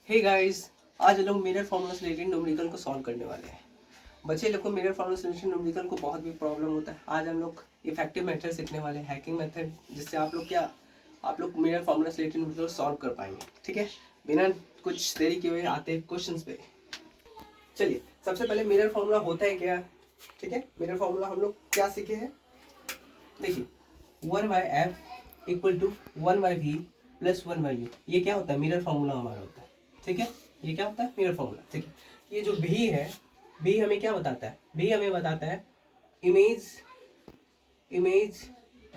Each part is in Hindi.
हे गाइस, आज हम लोग मिरर फॉर्मूला से रिलेटेड न्यूमेरिकल को सॉल्व करने वाले हैं। बच्चे लोग को मिरर फॉर्मूला से रिलेटेड न्यूमेरिकल को बहुत भी प्रॉब्लम होता है। आज हम लोग इफेक्टिव मेथड सीखने वाले हैं, हैकिंग मेथड, जिससे आप लोग मिरर फॉर्मूला से रिलेटेड न्यूमेरिकल सॉल्व कर पाएंगे। ठीक है, बिना कुछ देरी किए हुए आते हैं क्वेश्चंस पे। चलिए, सबसे पहले मिरर फॉर्मूला होता है क्या। ठीक है, मिरर फॉर्मूला हम लोग क्या सीखे हैं, देखिए 1/f equal to 1/v plus 1/u। ये क्या होता है, मिरर फॉर्मूला हमारा होता है। ठीक है, ये क्या होता है, मिरर फॉर्मूला। ठीक है, ये जो v है, v हमें क्या बताता है, v हमें बताता है इमेज इमेज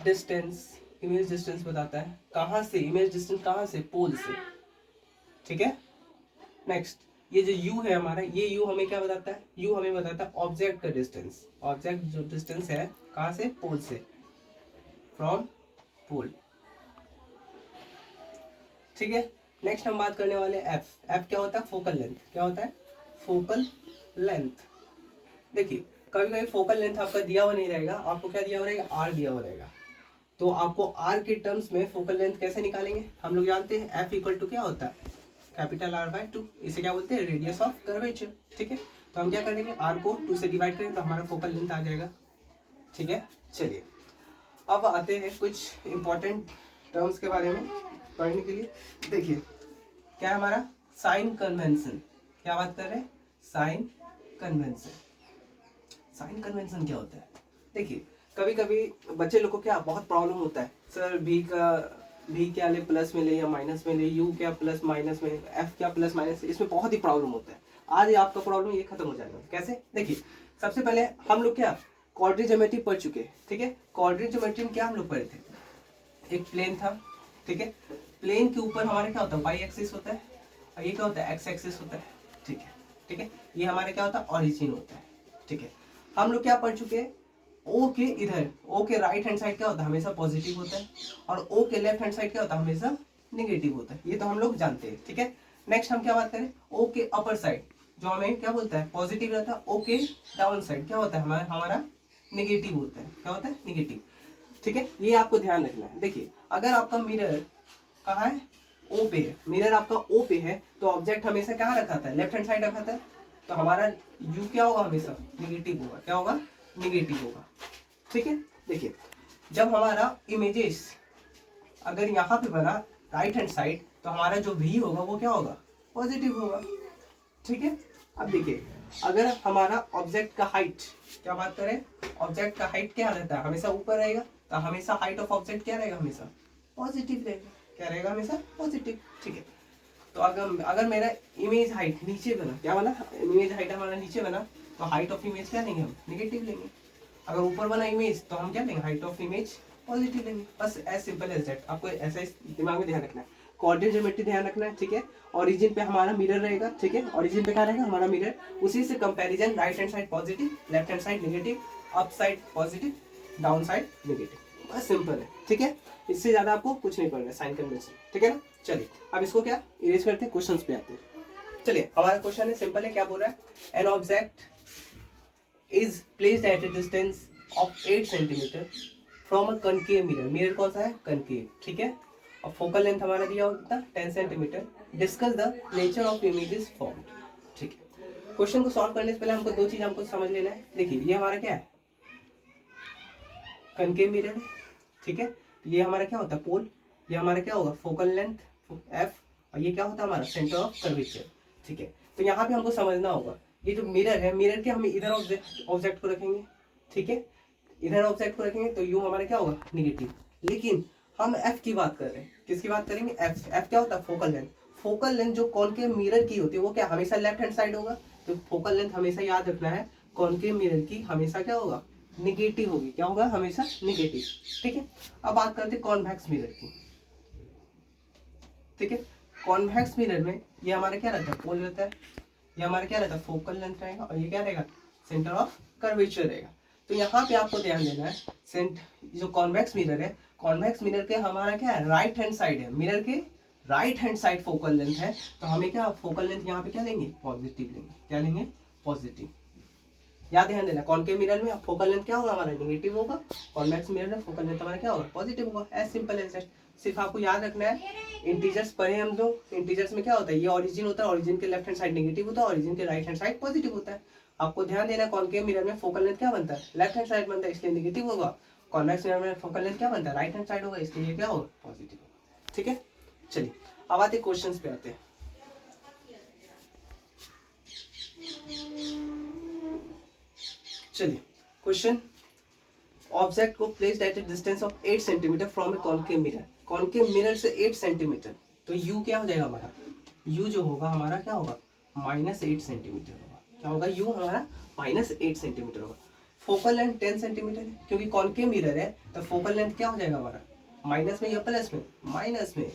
डिस्टेंस बताता है। कहाँ से इमेज डिस्टेंस, कहाँ से, पोल से। ठीक है, नेक्स्ट ये जो u है हमारा, ये u हमें क्या बताता है, u हमें बताता है ऑब्जेक्ट का डिस्टेंस। ऑब्जेक्ट जो डिस्टेंस है कहाँ से, पोल से, फ्रॉम पोल। ठीक है, नेक्स्ट हम बात करने वाले एफ। एफ क्या होता है, फोकल लेंथ। क्या होता है, फोकल लेंथ। देखिए, कभी कभी फोकल लेंथ आपका दिया हुआ नहीं रहेगा, आपको क्या दिया हुआ रहेगा, आर दिया हुआ रहेगा। तो आपको आर के टर्म्स में फोकल लेंथ कैसे निकालेंगे, हम लोग जानते हैं एफ इक्वल टू क्या होता है, कैपिटल आर बाय 2। इसे क्या बोलते हैं, रेडियस ऑफ कर्वेचर। ठीक है, तो हम क्या करेंगे, आर को 2 से डिवाइड करेंगे तो हमारा फोकल लेंथ आ जाएगा। ठीक है, चलिए अब आते हैं कुछ इंपॉर्टेंट टर्म्स के बारे में पढ़ने के लिए। देखिए क्या है हमारा, साइन कन्वेंशन। क्या बात कर रहे हैं, साइन कन्वेंशन। साइन कन्वेंशन क्या होता है, देखिए कभी कभी बच्चे लोग को क्या बहुत प्रॉब्लम होता है, सर भी क्या ले, प्लस में ले या माइनस में ले, यू क्या प्लस माइनस में, एफ क्या प्लस माइनस, इसमें बहुत ही प्रॉब्लम होता है। आज आपका प्रॉब्लम ये खत्म हो जाएगा। कैसे, देखिए सबसे पहले हम लोग क्या क्वाड्री ज्योमेट्री पढ़ चुके हैं। ठीक है, क्वाड्री ज्योमेट्री में क्या हम लोग पढ़े थे, एक प्लेन था। ठीक है, प्लेन के ऊपर हमारे क्या होता है, वाई एक्सिस होता है, और ये क्या होता है, एक्स एक्सिस होता है। ठीक है, ठीक है, ये हमारे क्या होता है, ओरिजिन होता है। ठीक है, हम लोग क्या पढ़ चुके हैं, ओ के इधर, ओ के राइट हैंड साइड क्या होता है, हमेशा पॉजिटिव होता है, और ओ के लेफ्ट हैंड साइड क्या होता है, हमेशा निगेटिव होता है। ये तो हम लोग जानते हैं। ठीक है, नेक्स्ट हम क्या बात करें, ओ के अपर साइड जो हमें क्या बोलता है, पॉजिटिव रहता है। ओ के डाउन साइड क्या होता है, हमारा निगेटिव होता है। क्या होता है, निगेटिव। ठीक है, ये आपको ध्यान रखना है। देखिए अगर आपका मिरर कहाँ है, ओ पे है, मिरर आपका ओ पे है, तो ऑब्जेक्ट हमेशा कहाँ रखा था, लेफ्ट हैंड साइड रखा था, तो हमारा यू क्या होगा, हमेशा निगेटिव होगा। क्या होगा, निगेटिव होगा। ठीक है, देखिए जब हमारा इमेजेस अगर यहाँ पे बना राइट हैंड साइड, तो हमारा जो वी होगा वो क्या होगा, पॉजिटिव होगा। ठीक है, अब देखिए अगर हमारा ऑब्जेक्ट का हाइट, क्या बात करें, ऑब्जेक्ट का हाइट क्या रहता है, हमेशा ऊपर रहेगा, तो हमेशा हाइट ऑफ ऑब्जेक्ट क्या रहेगा, हमेशा पॉजिटिव रहेगा। क्या रहेगा, हमेशा पॉजिटिव। ठीक है, तो अगर मेरा इमेज हाइट नीचे बना, क्या बना, इमेज हाइट हमारा नीचे बना, तो हाइट ऑफ इमेज क्या लेंगे, हम निगेटिव लेंगे। अगर ऊपर बना इमेज, तो हम क्या लेंगे, हाइट ऑफ इमेज पॉजिटिव लेंगे। बस एज सिंपल एज दैट, आपको ऐसा दिमाग में ध्यान रखना है। कोऑर्डिनेट ज्योमेट्री ध्यान रखना है। ठीक है, ओरिजिन पे हमारा मिरर रहेगा। ठीक है, ओरिजिन पे क्या रहेगा, हमारा मिरर, उसी से comparison, right hand side positive, left hand side negative, up side positive, down side negative. बस सिंपल है। ठीक है, इससे ज्यादा आपको कुछ नहीं पढ़ना है, साइन कन्वेंशन। ठीक है ना, चलिए अब इसको क्या इरेज करते हैं, क्वेश्चंस पे आते हैं। चलिए हमारा क्वेश्चन है, सिंपल है, क्या बोल रहा है, an object is placed at a distance of 8 centimetre from a concave mirror. Mirror कौन सा है, कनकेव। ठीक है, और फोकल लेंथ हमारा दिया होता है 10 centimetre. Discuss the nature of images formed. ठीक है, क्वेश्चन को सॉल्व करने से पहले हमको दो चीज हमको समझ लेना है। देखिए ये हमारा क्या है, कनकेव मिरर है। ठीक है, ये हमारा क्या होता है, पोल। ये हमारा क्या होगा, फोकल लेंथ एफ, और ये क्या होता है, हमारा सेंटर ऑफ कर्वेचर। ठीक है, तो यहाँ पे हमको समझना होगा, ये जो मिरर है, मिरर के हम इधर ऑब्जेक्ट को रखेंगे। ठीक है, इधर ऑब्जेक्ट को रखेंगे तो यू हमारा क्या होगा, निगेटिव। लेकिन हम एफ की बात कर रहे हैं, किसकी बात करेंगे, एफ। एफ क्या होता है, फोकल लेंथ। फोकल लेंथ जो कॉनकेव मिरर की होती है वो क्या हमेशा लेफ्ट हैंड साइड होगा। तो फोकल लेंथ हमेशा याद रखना है, कॉनकेव मिरर की हमेशा क्या होगा, निगेटिव होगी। क्या होगा, हमेशा निगेटिव। ठीक है, अब बात करते हैं कॉन्वेक्स मिरर की। ठीक है, कॉन्वेक्स मिरर में ये हमारा क्या रहता है, पोल रहता है, ये हमारा क्या रहता है, फोकल लेंथ रहेगा, और ये क्या रहेगा, सेंटर ऑफ कर्वेचर रहेगा। तो यहाँ पे आपको ध्यान देना है, जो कॉन्वेक्स मिरर है, कॉन्वेक्स मिरर के हमारा क्या है, राइट हैंड साइड है, मिरर के right hand side focal length है, तो हमें क्या फोकल लेंथ यहाँ पे क्या लेंगे, पॉजिटिव लेंगे। क्या लेंगे, पॉजिटिव। याद ध्यान देना, कॉनकेव मिरर में फोकल लेंथ क्या होगा, हमारा नेगेटिव होगा, कॉन्वेक्स मिरर में फोकल लेंथ हमारा क्या होगा, पॉजिटिव होगा। As simple as that. सिर्फ आपको याद रखना है, इंटीजर्स पढ़े हम लोग, इंटीजर्स में क्या होता है, ये ओरिजिन होता है, ओरिजिन के लेफ्ट हैंड साइड नेगेटिव होता है, ओरिजिन के राइट हैंड साइड पॉजिटिव होता है। आपको ध्यान देना है कॉनकेव मिरर में फोकल लेंथ क्या बनता है, लेफ्ट हैंड साइड बनता है, इसलिए नेगेटिव होगा। कॉन्वेक्स मिरर में फोकल लेंथ क्या बनता है, राइट हैंड साइड होगा, इसलिए ये क्या होगा, पॉजिटिव होगा। ठीक है, चलिए अब आते क्वेश्चंस पे आते हैं। चलिए क्वेश्चन, ऑब्जेक्ट को placed at A distance of 8 centimetre from A concave mirror, concave mirror से 8 सेंटीमीटर, तो u क्या हो जाएगा हमारा, u जो होगा हमारा क्या होगा, -8 सेंटीमीटर होगा। क्या होगा, u हमारा -8 सेंटीमीटर होगा। फोकल लेंथ 10 सेंटीमीटर है, क्योंकि कॉनकेव मिरर है तो फोकल लेंथ क्या हो जाएगा हमारा, माइनस में या प्लस में, माइनस में,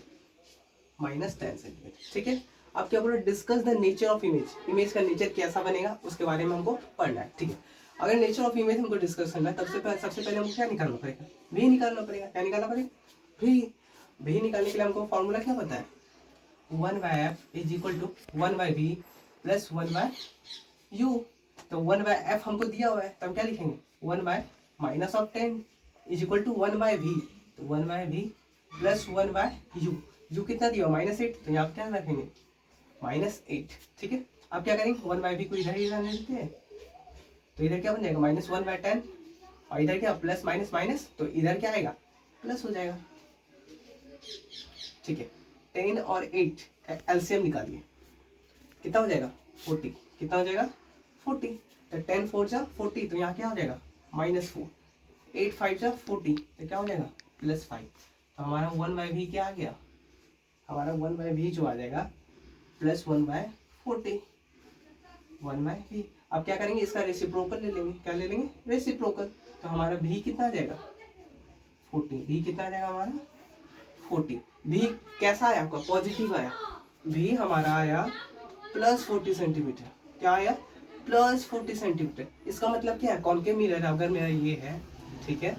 -10 सेंटीमीटर। ठीक है, अब क्या बोला, discuss the nature of image, image का नेचर कैसा बनेगा उसके बारे में हमको पढ़ना है। ठीक है, अगर नेचर ऑफ इमेज हमको डिस्कस करना है, सबसे पहले हमको क्या निकालना पड़ेगा, भी निकालना पड़ेगा। क्या निकालना पड़ेगा, भी निकालने के लिए हमको फॉर्मूला क्या पता है, 1/f is equal to 1/v plus 1/u। तो 1/f हमको दिया हुआ है, तो हम क्या लिखेंगे, 1/-10 इज इक्वल टू 1/v, तो 1/v प्लस 1/u। u कितना दिया, -8, तो यहाँ पे क्या रखेंगे, -8। ठीक है, अब क्या करेंगे, 1/v को इधर ही रहने देते हैं, तो इधर क्या बन जाएगा, -1/10, और इधर क्या प्लस माइनस माइनस, तो इधर क्या आएगा, प्लस हो जाएगा। ठीक है, 10 और 8 एलसीएम निकालिए, कितना हो जाएगा, 40। कितना हो जाएगा, 40। तो 10 4 जा 40, तो यहाँ क्या हो जाएगा, -4। 8 5 जा 40, तो क्या हो जाएगा, +5। तो हमारा 1/v क्या आ गया, हमारा 1/v जो आ जाएगा +1/40, 1/v। अब क्या करेंगे, इसका रेसिप्रोकल ले लेंगे, क्या ले लेंगे, रेसिप्रोकल। तो हमारा v कितना आ जाएगा, 40। v कितना आ जाएगा हमारा, 40। v कैसा आया आपका, पॉजिटिव आया। v हमारा आया +40 सेंटीमीटर। क्या आया, +40 सेंटीमीटर। इसका मतलब क्या है, कॉनकेव मिरर अगर मेरा ये है, ठीक है,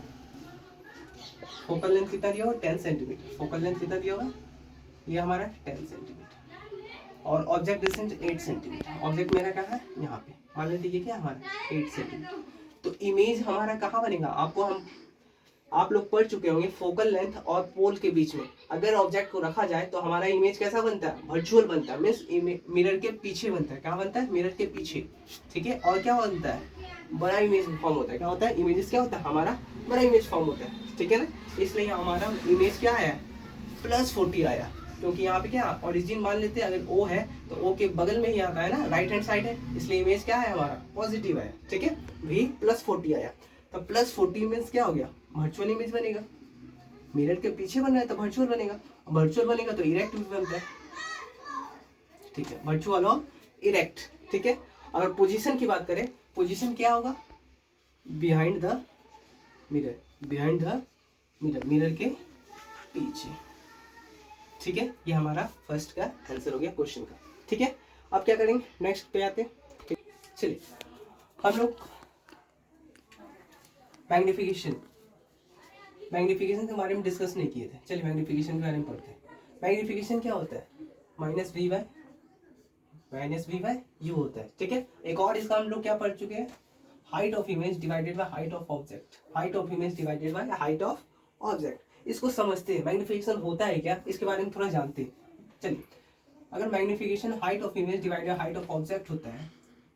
फोकल लेंथ कितना दिया होगा, 10 सेंटीमीटर। फोकल लेंथ कितना दिया होगा, ये हमारा 10 सेंटीमीटर, और ऑब्जेक्ट डिस्टेंस 8 सेंटीमीटर। ऑब्जेक्ट मेरा क्या है, यहाँ पे मान लेते ये क्या हमारा 8 सेंटीमीटर। तो इमेज हमारा कहाँ बनेगा, आप लोग पढ़ चुके होंगे, फोकल लेंथ और पोल के बीच में अगर ऑब्जेक्ट को रखा जाए तो हमारा इमेज कैसा बनता है, वर्चुअल बनता है, मीन्स मिरर के पीछे बनता है। क्या बनता है, मिरर के पीछे। ठीक है, और क्या बनता है, बड़ा इमेज फॉर्म होता है। क्या होता है, इमेजेस क्या होता है, हमारा बड़ा इमेज फॉर्म होता है। ठीक है ना, इसलिए हमारा इमेज क्या आया, +40 आया, क्योंकि यहाँ पे क्या ओरिजिन मान लेते हैं, अगर O है तो O के बगल में ही आता है ना, राइट हैंड साइड है, इसलिए इमेज क्या है हमारा, पॉजिटिव है। ठीक है, V +40 आया, तो +40 मीन्स क्या हो गया, वर्चुअल इमेज बनेगा। मिरर के पीछे बन रहा है तो वर्चुअल बनेगा, वर्चुअल बनेगा तो इरेक्ट भी बनता है। ठीक है, वर्चुअल और इरेक्ट। ठीक है, अगर पोजीशन की बात करें, पोजीशन क्या होगा, behind the mirror, behind the mirror, mirror के पीछे। ठीक है, ये हमारा फर्स्ट का आंसर हो गया क्वेश्चन का। ठीक है, अब क्या करेंगे, नेक्स्ट पे आते हैं। चलिए, हम लोग मैग्निफिकेशन के बारे में डिस्कस नहीं किए थे। चलिए मैग्निफिकेशन के बारे में पढ़ते हैं। मैग्निफिकेशन क्या होता है, -v/u होता है। ठीक है, एक और इसका हम लोग क्या पढ़ चुके हैं, height of image divided by height of object, height of image divided by height of object. इसको समझते हैं, मैग्निफिकेशन होता है क्या, इसके बारे में थोड़ा जानते हैं। चलिए, अगर magnification height of image divided by height of object होता है,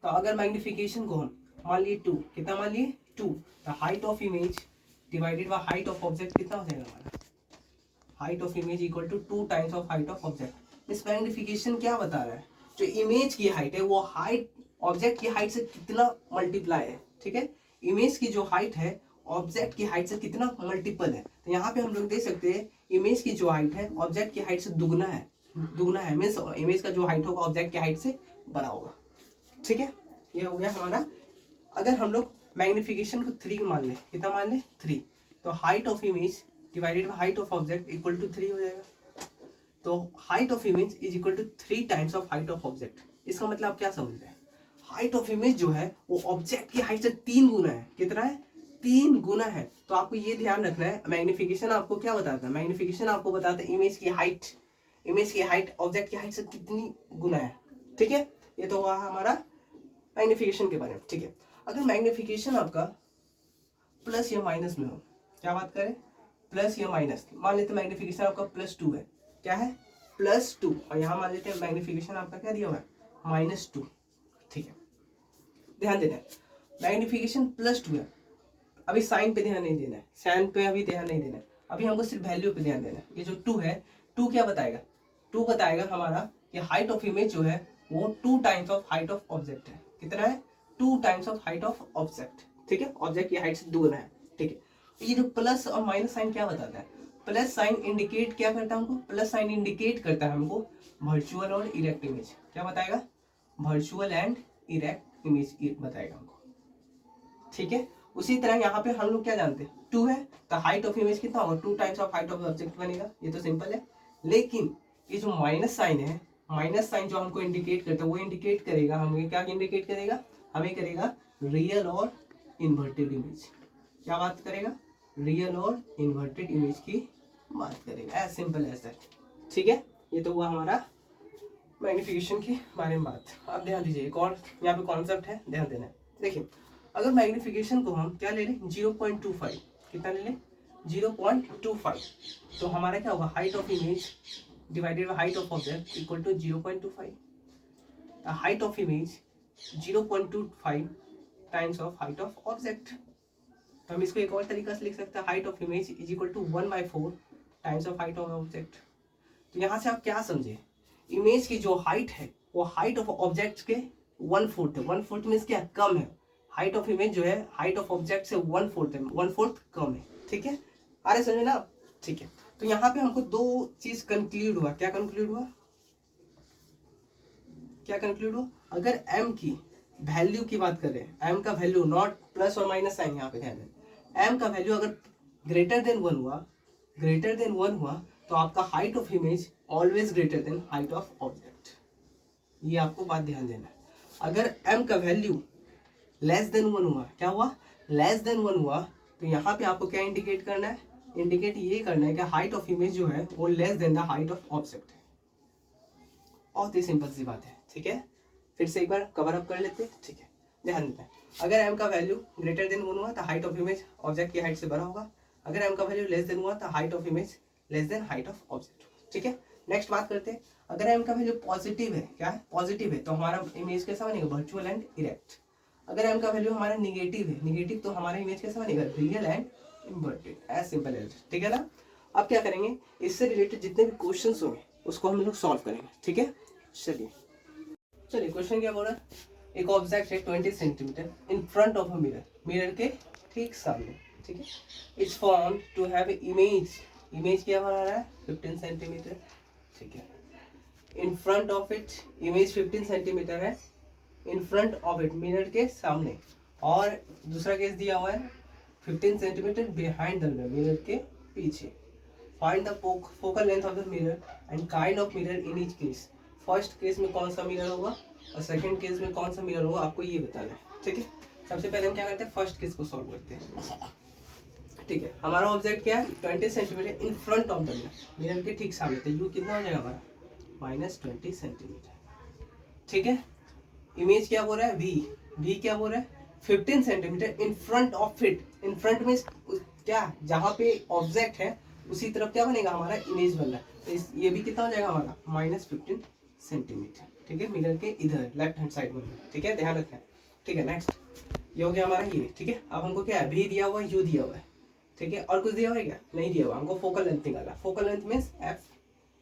तो अगर मैग्निफिकेशन को हम मान लिए 2, कितना मान लिए 2, तो height of image divided by height of object कितना हो जाएगा हमारा, height of image equal to 2 times of height of object. इस मैग्निफिकेशन क्या बता रहा है, जो इमेज की हाइट है वो हाइट ऑब्जेक्ट की हाइट से कितना मल्टीप्लाई है। ठीक है, इमेज की जो हाइट है ऑब्जेक्ट की हाइट से कितना मल्टीपल है। तो यहाँ पे हम लोग देख सकते हैं, इमेज की जो हाइट है ऑब्जेक्ट की हाइट से दुगना है, मीन्स इमेज का जो हाइट होगा ऑब्जेक्ट की हाइट से बड़ा होगा। ठीक है, ये हो गया हमारा। अगर हम लोग मैग्निफिकेशन को 3 मान ले, कितना मान ले 3, तो height of image divided by height of object equal to 3 हो जाएगा। तो height of image is equal to 3 times of height of object. इसका मतलब आप क्या समझ रहे हैं, हाइट ऑफ इमेज जो है वो ऑब्जेक्ट की हाइट से 3 गुना है। कितना है, 3 गुना है। तो आपको ये ध्यान रखना है, मैग्निफिकेशन आपको क्या बताता है, मैग्निफिकेशन आपको बताता है इमेज की हाइट ऑब्जेक्ट की हाइट से कितनी गुना है। ठीक है, ये तो हुआ हमारा मैग्निफिकेशन के बारे में। ठीक है, अगर मैग्निफिकेशन आपका प्लस या माइनस में हो, क्या बात करें, प्लस या माइनस, मान लेते हैं मैग्निफिकेशन आपका +2 है, क्या है +2, और यहाँ मान लेते हैं मैग्निफिकेशन आपका क्या दिया हुआ है -2, ठीक है। ध्यान देना है मैग्निफिकेशन +2 है, अभी साइन पे ध्यान नहीं देना है, साइन पे अभी ध्यान नहीं देना है, अभी हमको सिर्फ वैल्यू पे ध्यान देना है। ये जो 2 है, 2 क्या बताएगा, 2 बताएगा हमारा कि हाइट ऑफ इमेज जो है वो 2 times of height of object है। कितना है 2 times of height of object, ठीक है, ऑब्जेक्ट की हाइट से दुगना है, ठीक है। ये जो प्लस और माइनस साइन क्या बताता है, प्लस साइन इंडिकेट क्या करता है हमको, प्लस साइन इंडिकेट करता है हमको वर्चुअल और इरेक्ट इमेज, क्या बताएगा वर्चुअल एंड इरेक्ट इमेज बताएगा हमको, ठीक है। उसी तरह यहाँ पे हम लोग क्या जानते हैं 2 है तो हाइट ऑफ इमेज कितना होगा 2 times of height of object बनेगा, ये तो सिंपल है। लेकिन ये जो माइनस साइन है, माइनस साइन जो हमको इंडिकेट करता है वो इंडिकेट करेगा हमें, क्या इंडिकेट करेगा हमें, करेगा रियल और इन्वर्टेड इमेज, क्या बात करेगा रियल और इन्वर्टेड इमेज की बात करेगा, एज सिंपल एज दैट, ठीक है। ये तो हुआ हमारा मैग्निफिकेशन के बारे में बात। अब ध्यान दीजिए एक और यहाँ पे कॉन्सेप्ट है, ध्यान देना है। देखिए अगर मैग्निफिकेशन को हम क्या ले लें 0.25, कितना ले लें 0.25, तो हमारा क्या होगा height of image divided by height of object equal to 0.25, height of image 0.25 times of height of object. तो हम इसको एक और तरीका से लिख सकते हैं, height of image is equal to 1/4 times of height of object. तो यहाँ से आप क्या समझे, इमेज की जो हाइट है वो हाइट ऑफ ऑब्जेक्ट के 1/4 है, 1/4 मीन्स क्या कम है, हाइट ऑफ इमेज जो है हाइट ऑफ ऑब्जेक्ट से 1/4 है, 1/4 कम है, ठीक है। आ रहे समझे ना, ठीक है। तो यहाँ पे हमको दो चीज कंक्लूड हुआ, क्या कंक्लूड हुआ, क्या कंक्लूड हुआ, अगर m की वैल्यू की बात करें, m का वैल्यू नॉट प्लस और माइनस साइन, यहाँ पे ध्यान दें, m का वैल्यू अगर ग्रेटर देन 1 हुआ, ग्रेटर देन 1 हुआ तो आपका height of image always greater than height of object, ये आपको बात ध्यान देना है। अगर m का वैल्यू लेस देन 1 हुआ, क्या हुआ लेस देन 1 हुआ, तो यहाँ पे आपको क्या इंडिकेट करना है, इंडिकेट ये करना है कि हाइट ऑफ इमेज जो है वो less than the height of object है। बहुत ही सिंपल सी बात है, ठीक है। फिर से एक बार कवर अप कर लेते हैं, ठीक है। ध्यान देते हैं अगर m का वैल्यू ग्रेटर देन 1 हुआ तो हाइट ऑफ इमेज ऑब्जेक्ट की हाइट से बड़ा होगा, अगर m का वैल्यू लेस देन हुआ तो height of image less than height of object, ठीक है। नेक्स्ट बात करते हैं, अगर m का वैल्यू पॉजिटिव है, क्या है पॉजिटिव है, तो हमारा इमेज कैसा बनेगा वर्चुअल एंड इरेक्ट। अगर m का वैल्यू हमारा निगेटिव है, निगेटिव, तो हमारा इमेज कैसा बनेगा real and inverted, as simple as, ठीक है ना। अब क्या करेंगे, इससे रिलेटेड जितने भी क्वेश्चंस होंगे उसको हम लोग सॉल्व करेंगे, ठीक है। चलिए क्वेश्चन क्या बोल रहा है, एक ऑब्जेक्ट है 20 centimetre in front of a mirror, mirror के ठीक सामने, ठीक है। It's found to have image, image क्या बना रहा है 15 सेंटीमीटर, ठीक है। In front of it image 15 centimetre है, in front of it mirror के सामने, और दूसरा केस दिया हुआ है 15 centimetre behind the mirror, mirror के पीछे। Find the focal length of the mirror and kind of mirror in each case. First case में कौन सा मिरर होगा और सेकंड केस में कौन सा मिरर होगा, आपको ये बताना है, ठीक है। सबसे पहले हम क्या करते हैं, फर्स्ट केस को सॉल्व करते हैं, ठीक है। हमारा ऑब्जेक्ट क्या है 20 centimetre in front of the mirror, mirror के ठीक सामने, तो यू कितना हो जाएगा हमारा -20 सेंटीमीटर, ठीक है। इमेज क्या बोल रहा है v क्या बोल रहा है 15 centimetre in front of it, in front में क्या जहाँ पे ऑब्जेक्ट है उसी तरफ क्या बनेगा हमारा इमेज बन रहा है, तो ये भी कितना हो जाएगा हमारा -15 सेंटीमीटर, ठीक है, मिरर के इधर लेफ्ट हैंड साइड में, ठीक है, ध्यान रखना है, ठीक है। नेक्स्ट ये हो गया हमारा ये, ठीक है। अब हमको क्या है v दिया हुआ है, u दिया हुआ है, ठीक है, और कुछ दिया हुआ है क्या, नहीं दिया हुआ, हमको फोकल लेंथ निकालना, फोकल लेंथ मीन्स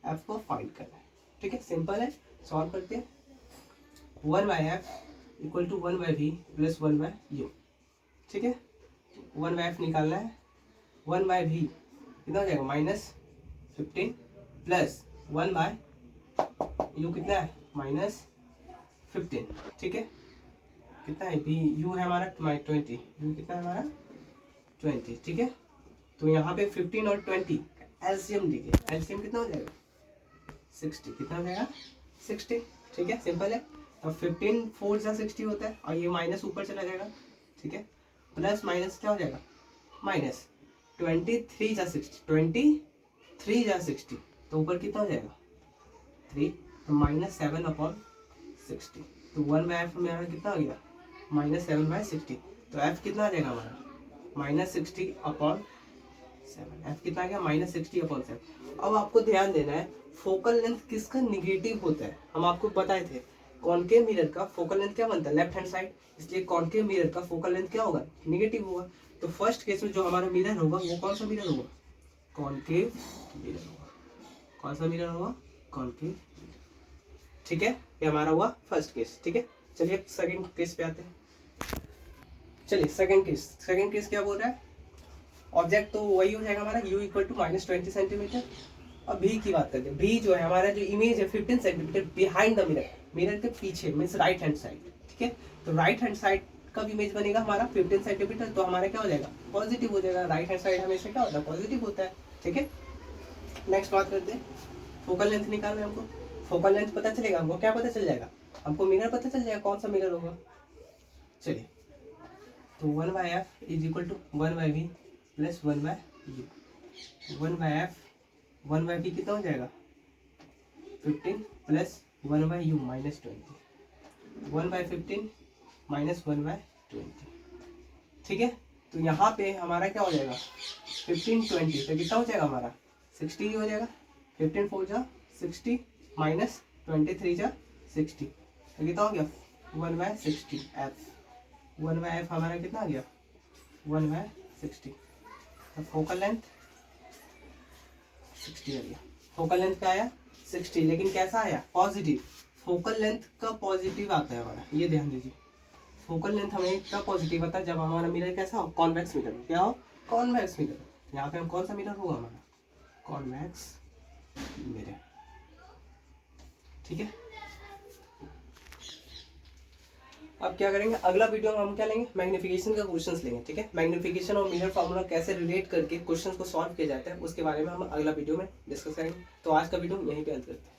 f को फाइंड करना है, ठीक है, सिंपल है, सॉल्व करते हैं। 1/f equal to 1/v plus 1/u, ठीक है। 1/f निकालना है, 1/v कितना हो जाएगा -15 प्लस 1/u कितना है -15, ठीक है। कितना है u है हमारा 20, u कितना है हमारा 20, ठीक है। तो यहाँ पे 15 और 20 एलसीएम लीजिए, एलसीएम कितना हो जाएगा 60, कितना हो जाएगा 60, ठीक है, सिंपल है। अब 15 4 जा 60 होता है और ये माइनस ऊपर चला जाएगा, ठीक है, प्लस माइनस क्या हो जाएगा -23 जा 60, 23 जा 60, तो ऊपर कितना हो जाएगा 3, तो -7/60, तो 1/f में हमारा कितना हो गया -7/60, तो f कितना आ जाएगा हमारा -60/60, 7। एफ कितना आ गया -60/7। अब आपको ध्यान देना है फोकल लेंथ किसका निगेटिव होता है। हम आपको बताए थे कॉनकेव मिरर का फोकल लेंथ क्या बनता है, लेफ्ट हैंड साइड, इसलिए कॉनकेव मिरर का फोकल लेंथ क्या होगा, निगेटिव होगा। तो फर्स्ट केस में जो हमारा मिरर होगा वो कौन सा मिरर होगा, कॉनकेव मिरर होगा। कौन सा मिरर होगा, कॉनकेव मिरर। ठीक है, ये हमारा हुआ फर्स्ट केस। ठीक है, चलिए सेकंड केस पे आते हैं। चलिए सेकंड केस क्या बोल रहा है, ऑब्जेक्ट तो वही हो जाएगा हमारा u इक्वल टू -20 सेंटीमीटर। अब भी की बात करते हैं, भी जो है हमारा जो इमेज है 15 centimetre behind the mirror, mirror के पीछे मीन्स राइट हैंड साइड। ठीक है, तो राइट हैंड साइड का इमेज बनेगा हमारा 15 सेंटीमीटर, तो हमारा क्या हो जाएगा, पॉजिटिव हो जाएगा। राइट हैंड साइड हमेशा क्या होता है, पॉजिटिव होता है। ठीक है, नेक्स्ट बात करते हैं, फोकल लेंथ निकालना है हमको। फोकल लेंथ पता चलेगा हमको, क्या पता चल जाएगा, हमको मिरर पता चल जाएगा कौन सा मिरर होगा। चलिए, तो 1/f is equal to 1/v plus 1/u। 1/f 1/v कितना हो जाएगा 15 प्लस 1/u -20। 1/15 माइनस 1/20। ठीक है, तो यहाँ पे हमारा क्या हो जाएगा 15 20, तो कितना हो जाएगा हमारा 60 ही हो जाएगा। 15 4 जा 60 माइनस 23 जा 60, तो कितना हो गया 1/60 f। 1/f हमारा कितना आ गया 1/60। तो फोकल लेंथ 60 आ गया। फोकल लेंथ क्या आया 60, लेकिन कैसा आया, पॉजिटिव। फोकल लेंथ का पॉजिटिव आता है हमारा, ये ध्यान दीजिए। फोकल लेंथ हमें कब पॉजिटिव आता है, जब हमारा मिरर कैसा हो, कॉन्वेक्स मिरर। क्या हो, कॉन्वेक्स मिरर। यहाँ पे हम कौन सा मिरर होगा हमारा, कॉन्वेक्स मिरर। ठीक है, अब क्या करेंगे, अगला वीडियो में हम क्या लेंगे, मैग्निफिकेशन का क्वेश्चंस लेंगे। ठीक है, मैग्निफिकेशन और मिरर फार्मूला कैसे रिलेट करके क्वेश्चंस को सॉल्व किया जाता है उसके बारे में हम अगला वीडियो में डिस्कस करेंगे। तो आज का वीडियो यहीं पे अंत करते हैं।